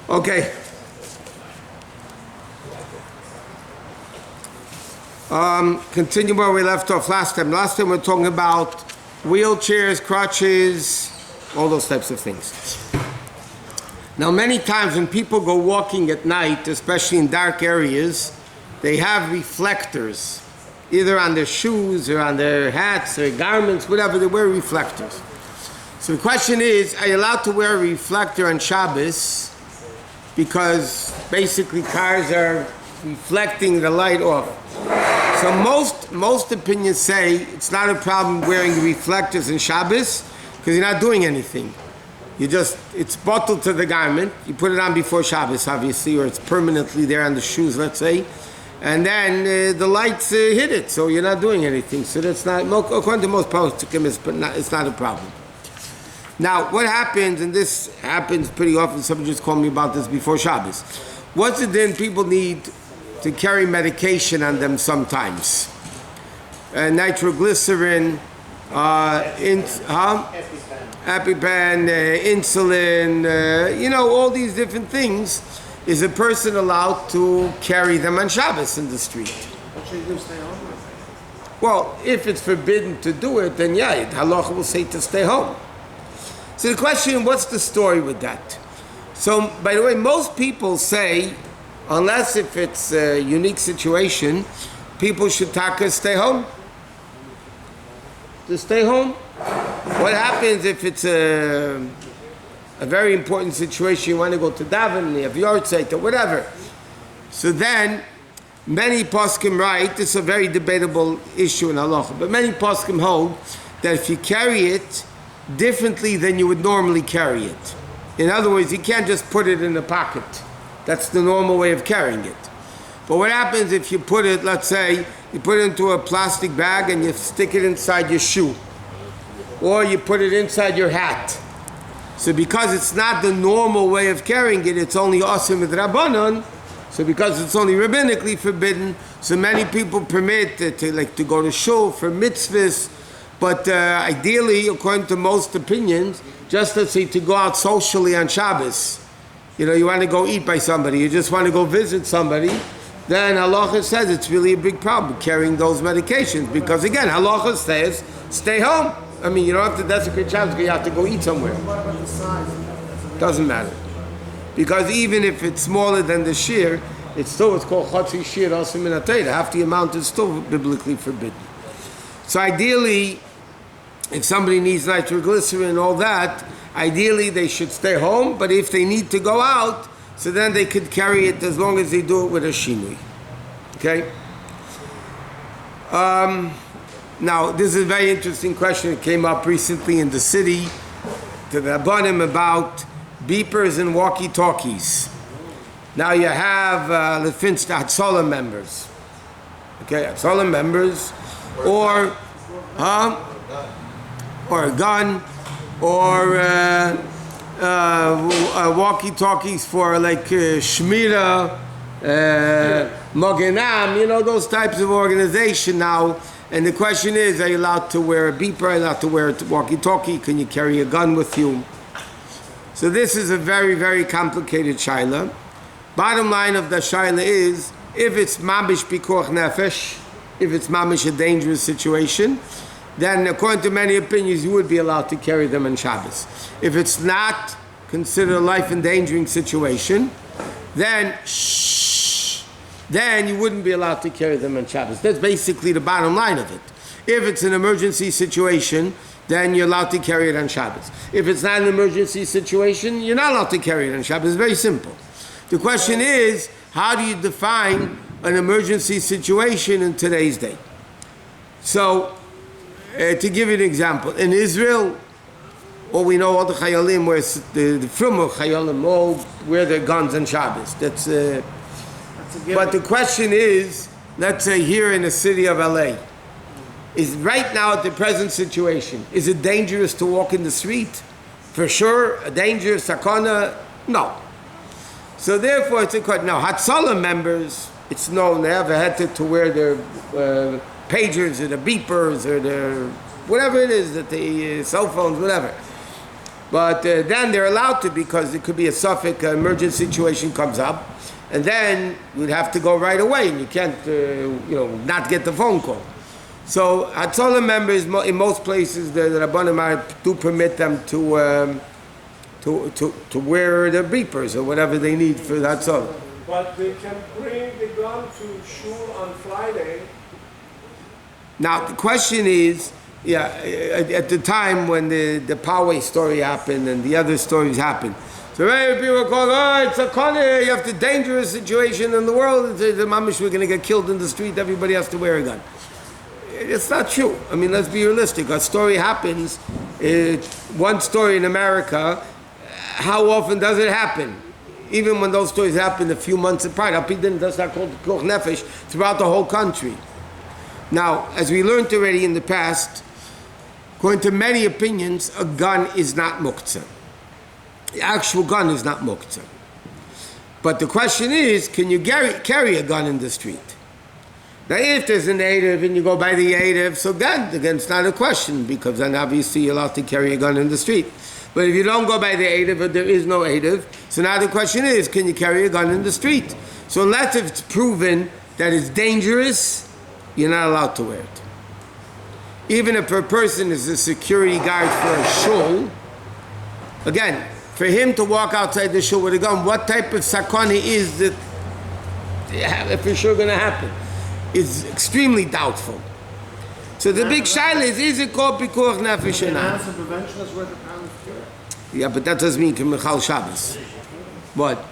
Okay. Continue where we left off last time. Last time we were talking about wheelchairs, crutches, all those types of things. Now, many times when people go walking at night, especially in dark areas, they have reflectors, either on their shoes or on their hats or garments, whatever, they wear reflectors. So the question is, are you allowed to wear a reflector on Shabbos? Because basically cars are reflecting the light off. So most opinions say it's not a problem wearing reflectors in Shabbos because you're not doing anything. It's bottled to the garment. You put it on before Shabbos, obviously, or it's permanently there on the shoes, let's say. And then the lights hit it, so you're not doing anything. So that's not, according to most poskim, it's not a problem. Now, what happens, and this happens pretty often, somebody just called me about this before Shabbos. What's it then people need to carry medication on them sometimes? Nitroglycerin, EpiPen, insulin, all these different things. Is a person allowed to carry them on Shabbos in the street? Well, if it's forbidden to do it, then yeah, Halacha will say to stay home. So the question, what's the story with that? So, by the way, most people say, unless if it's a unique situation, people should stay home. To stay home. What happens if it's a very important situation, you want to go to daven, you have yahrzeit or whatever. So then, many poskim write, this is a very debatable issue in halacha, but many poskim hold that if you carry it differently than you would normally carry it. In other words, you can't just put it in the pocket. That's the normal way of carrying it. But what happens if you put it, let's say, you put it into a plastic bag and you stick it inside your shoe, or you put it inside your hat. So because it's not the normal way of carrying it, it's only asim with rabbanon. So because it's only rabbinically forbidden, so many people permit to go to shul for mitzvahs. But ideally, according to most opinions, just let's say to go out socially on Shabbos. You want to go eat by somebody, you just want to go visit somebody, then halacha says it's really a big problem carrying those medications. Because again, halacha says, stay home. I mean, you don't have to desecrate Shabbos, you have to go eat somewhere. What about the size? Doesn't matter. Because even if it's smaller than the shear, it's called chatzi shear also min hatayra. Half the amount is still biblically forbidden. So ideally, if somebody needs nitroglycerin and all that, ideally they should stay home, but if they need to go out, so then they could carry it as long as they do it with a shinui. Okay? Now, this is a very interesting question. It came up recently in the city to the Rabbanim about beepers and walkie-talkies. Now you have the Hatzalah members. Okay, Hatzalah members, or a gun, or walkie-talkies for like Shmira, Mogenam, those types of organization now. And the question is, are you allowed to wear a beeper? Are you allowed to wear a walkie-talkie? Can you carry a gun with you? So this is a very, very complicated shaila. Bottom line of the shaila is, if it's mamish pikuach nefesh, if it's mamish a dangerous situation, then according to many opinions, you would be allowed to carry them on Shabbos. If it's not considered a life-endangering situation, then you wouldn't be allowed to carry them on Shabbos. That's basically the bottom line of it. If it's an emergency situation, then you're allowed to carry it on Shabbos. If it's not an emergency situation, you're not allowed to carry it on Shabbos. It's very simple. The question is, how do you define an emergency situation in today's day? So, to give you an example, in Israel, we know all the chayalim, where the frumo chayalim all wear their guns on Shabbos. But the question is, let's say here in the city of LA, is right now at the present situation, is it dangerous to walk in the street? For sure, a dangerous sakana? No. So therefore it's a question. Now, Hatzalah members, it's known they have a heter to wear their pagers or the beepers or their whatever it is, that the cell phones, whatever. But then they're allowed to, because it could be a suffix, emergent situation comes up, and then you'd have to go right away, and you can't, not get the phone call. So Hatzalah members, in most places, the Rabbanim do permit them to wear the beepers or whatever they need for that Hatzalah. But they can bring the gun to shul on Friday. Now the question is, at the time when the Poway story happened and the other stories happened, so many people called, it's a corner, you have the dangerous situation in the world, the mamish, we're going to get killed in the street, everybody has to wear a gun. It's not true. I mean, let's be realistic. A story happens, one story in America, how often does it happen? Even when those stories happen a few months apart, that's not called Koch Nefesh throughout the whole country. Now, as we learned already in the past, according to many opinions, a gun is not muktzah. The actual gun is not muktzah. But the question is, can you carry a gun in the street? Now, if there's a native and you go by the native, so then again, it's not a question, because then obviously you're allowed to carry a gun in the street. But if you don't go by the native, or there is no native, so now the question is, can you carry a gun in the street? So unless it's proven that it's dangerous, you're not allowed to wear it. Even if a person is a security guard for a shul, again, for him to walk outside the shul with a gun, what type of sakana is that if it's sure going to happen? Is extremely doubtful. So the big shaila is it called pikuach nefesh or not? Prevention is worth a pound of cure. Yeah, but that doesn't mean Michal Shabbos. What?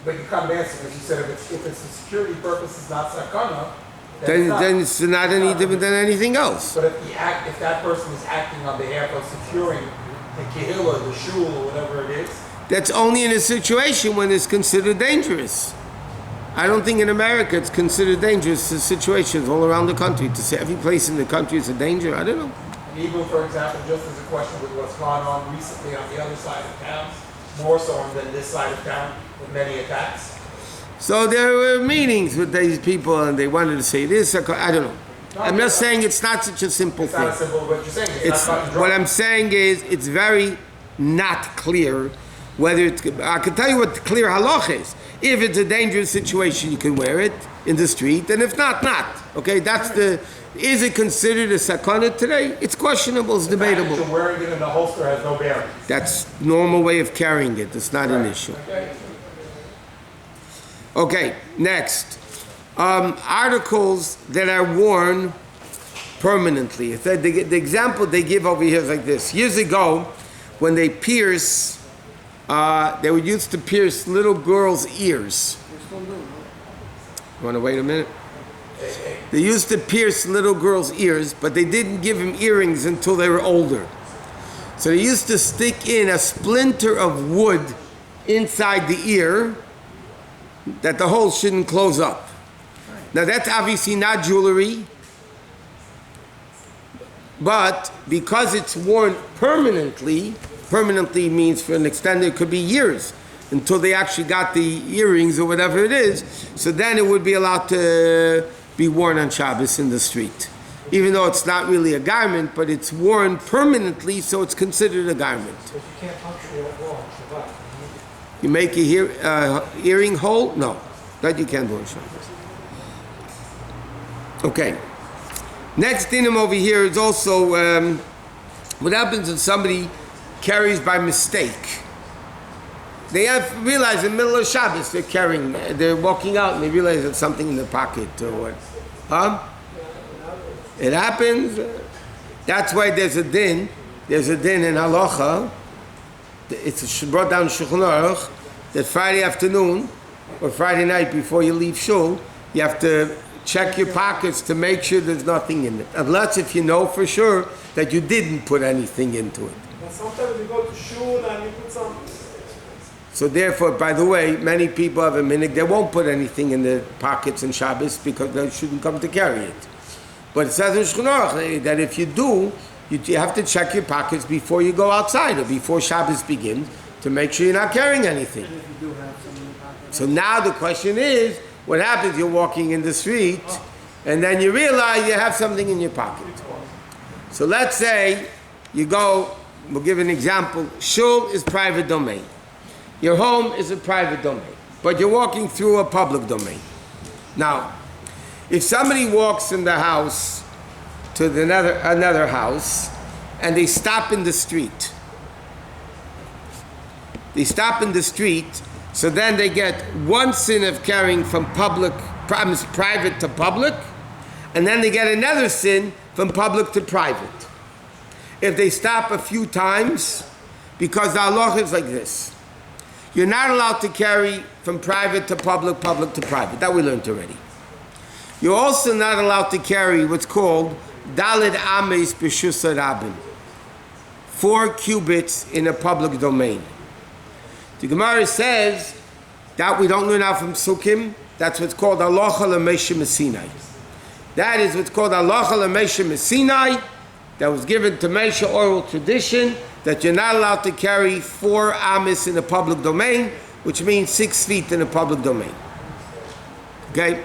But you can't answer, because you said if it's a security purpose, it's not sakana. Then it's not any different than anything else. But if that person is acting on behalf of securing the kehillah, the shul, or whatever it is, That's only in a situation when it's considered dangerous. I don't think in America it's considered dangerous situations all around the country. To say every place in the country is a danger, I don't know. and even for example, just as a question with what's gone on recently on the other side of town, more so than this side of town, with many attacks. So there were meetings with these people and they wanted to say this, I don't know. I'm just saying it's not such a simple It's thing. not simple what you're saying. It's, not cut and dry. what I'm saying is it's very not clear whether it's, I can tell you what the clear halach is. If it's a dangerous situation, you can wear it in the street, and if not, not. Okay, that's is it considered a sakana today? It's questionable, it's debatable. The fact that you're wearing it in the holster has no bearing. That's normal way of carrying it, it's not an issue. Okay, next. Articles that are worn permanently. The example they give over here is like this. Years ago, when they pierce, they would used to pierce little girls' ears. You want to wait a minute? They used to pierce little girls' ears, but they didn't give them earrings until they were older. So they used to stick in a splinter of wood inside the ear that the hole shouldn't close up. Now that's obviously not jewelry, but because it's worn permanently means for an extended, it could be years until they actually got the earrings or whatever it is, so then it would be allowed to be worn on Shabbos in the street. Even though it's not really a garment, but it's worn permanently, so it's considered a garment. But you can't puncture your wall on Shabbat. You make a earring hole? No, that you can't do on Shabbos. Okay. Next dinim over here is also what happens if somebody carries by mistake. They have realized in the middle of Shabbos they're walking out and they realize there's something in their pocket or what. Huh? It happens. That's why there's a din. There's a din in halacha. It's brought down in Shulchan Aruch that Friday afternoon or Friday night before you leave shul, you have to check your pockets to make sure there's nothing in it. Unless if you know for sure that you didn't put anything into it. But sometimes you go to shul and you put some. So therefore, by the way, many people have a minhag, they won't put anything in their pockets in Shabbos because they shouldn't come to carry it. But it says in Shulchan Aruch that if you do, you have to check your pockets before you go outside or before Shabbos begins to make sure you're not carrying anything. If you do have some in your pocket. So now the question is, what happens? You're walking in the street and then you realize you have something in your pocket. So let's say you go we'll give an example. Shul is private domain. Your home is a private domain, but you're walking through a public domain. Now, if somebody walks in the house to another house and they stop in the street, so then they get one sin of carrying from private to public, and then they get another sin from public to private. If they stop a few times, because the halacha is like this. You're not allowed to carry from private to public, public to private. That we learned already. You're also not allowed to carry what's called Daled Ames B'Shus Rabin, 4 cubits in a public domain. The Gemara says that we don't learn out from Sukkim. That's what's called Halacha L'Moshe Messinai. That is what's called Halacha L'Moshe Messinai. That was given to Moshe, oral tradition, that you're not allowed to carry 4 amis in a public domain, which means 6 feet in a public domain. Okay?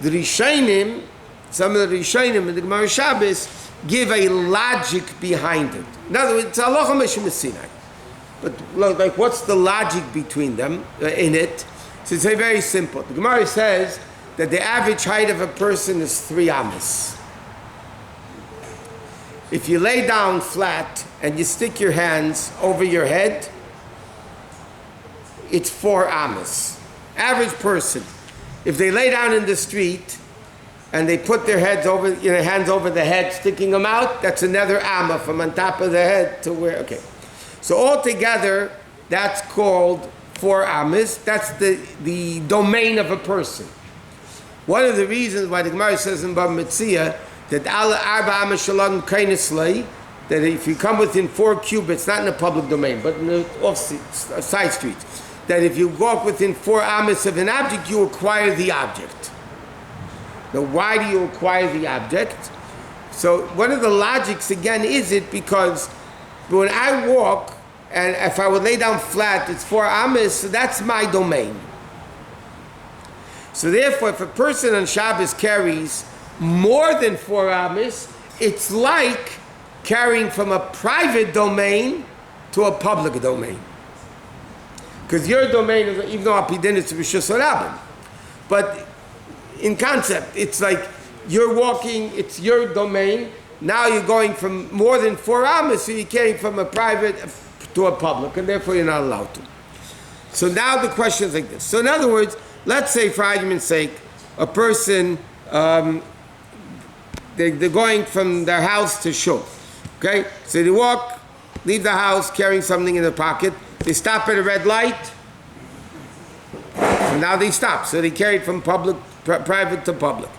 The Rishonim, some of the Rishonim in the Gemara Shabbos, give a logic behind it. In other words, it's Halacha L'Moshe Messinai. But like, what's the logic between them in it? So it's very simple. The Gemara says that the average height of a person is 3 amas. If you lay down flat and you stick your hands over your head, it's 4 amas. Average person, if they lay down in the street and they put their hands over the head, sticking them out, that's another amma from on top of the head to where. Okay. So altogether, that's called 4 amas. That's the domain of a person. One of the reasons why the Gemara says in Bava Metzia that Ala Arba Amas Shalom Kaineslei, that if you come within 4 cubits, not in the public domain, but in the side streets, that if you walk within 4 amas of an object, you acquire the object. Now, why do you acquire the object? So one of the logics again is it because when I walk, and if I would lay down flat, it's 4 amas, so that's my domain. So therefore, if a person on Shabbos carries more than 4 amas, it's like carrying from a private domain to a public domain. Because your domain is, even though Apidin is Rishus Rabin, but in concept, it's like you're walking, it's your domain. Now you're going from more than 4 amas, so you're carrying from a private to a public, and therefore you're not allowed to. So now the question is like this. So in other words, let's say for argument's sake, a person, they're going from their house to shul. Okay? So they walk, leave the house carrying something in their pocket. They stop at a red light. So now they stop. So they carry from private to public.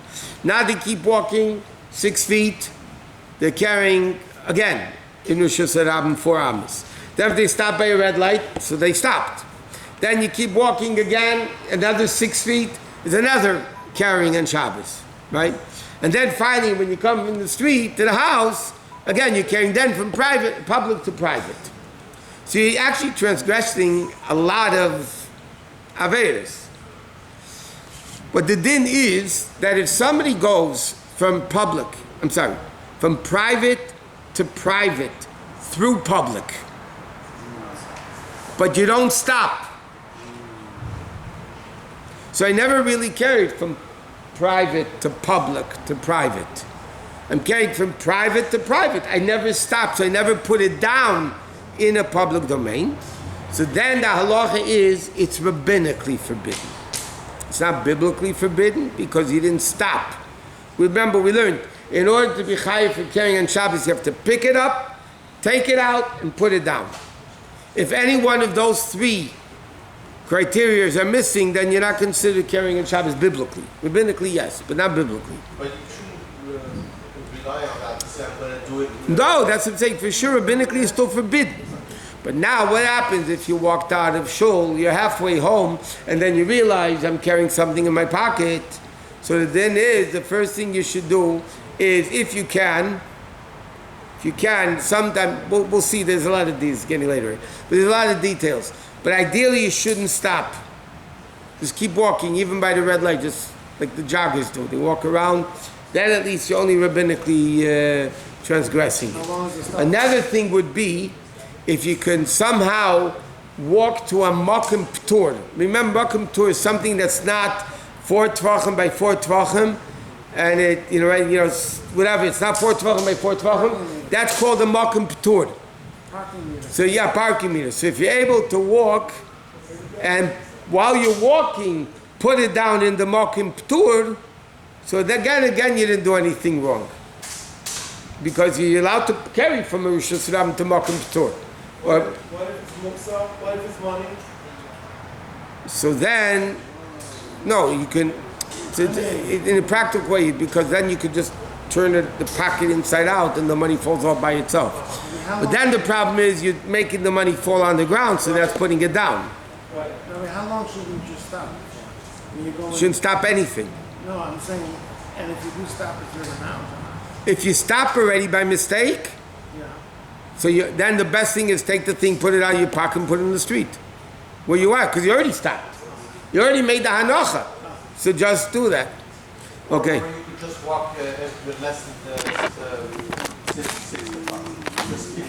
Now they keep walking 6 feet. They're carrying, again, in Rosh Hashanah, 4 amas. Then if they stop by a red light, so they stopped. Then you keep walking again, another 6 feet, is another carrying on Shabbos, right? And then finally, when you come from the street to the house, again, you're carrying then from public to private. So you're actually transgressing a lot of averos. But the din is that if somebody goes from private to private through public, but you don't stop. So I never really carried from private to public to private. I'm carrying from private to private. I never stopped, so I never put it down in a public domain. So then the halacha is, it's rabbinically forbidden. It's not biblically forbidden because you didn't stop. Remember, we learned, in order to be chayav for carrying on Shabbos, you have to pick it up, take it out, and put it down. If any one of those 3 criteria are missing, then you're not considered carrying on Shabbos biblically. Rabbinically, yes, but not biblically. But you shouldn't rely on that to say I'm going to do it. No, that's what I'm saying. For sure, rabbinically it's still forbidden. But now, what happens if you walked out of shul, you're halfway home, and then you realize I'm carrying something in my pocket? So then the first thing you should do is, if you can, sometime, we'll see, there's a lot of these getting later, but there's a lot of details. But ideally, you shouldn't stop. Just keep walking, even by the red light, just like the joggers do. They walk around. Then at least you're only rabbinically transgressing How it. long is the stop? Another thing would be if you can somehow walk to a makom ptur. Remember, makom ptur is something that's not 4 tvachim by 4 tvachim, and it, whatever, it's not 4 tvachim by 4 tvachim. That's called a makom ptur. Parking meter. So yeah, parking meter. So if you're able to walk, and while you're walking, put it down in the makom ptur, so again, you didn't do anything wrong. Because you're allowed to carry from a Rosh Hashanah to makom ptur. Or, What if it's muksa? What if it's money? so then, no, you can, in a practical way, because then you could just turn the pocket inside out and the money falls off by itself. But then the problem is you're making the money fall on the ground, so that's putting it down. Rabbi, how long should we just stop? When you're going, Shouldn't stop anything. no, I'm saying, and if you do stop, it's your amount. If you stop already by mistake, Yeah. so then the best thing is take the thing, put it out of your pocket and put it in the street. Where you are, because you already stopped. You already made the hanocha. So just do that. Okay. Or you could just walk with less than 6 o'clock. Just keep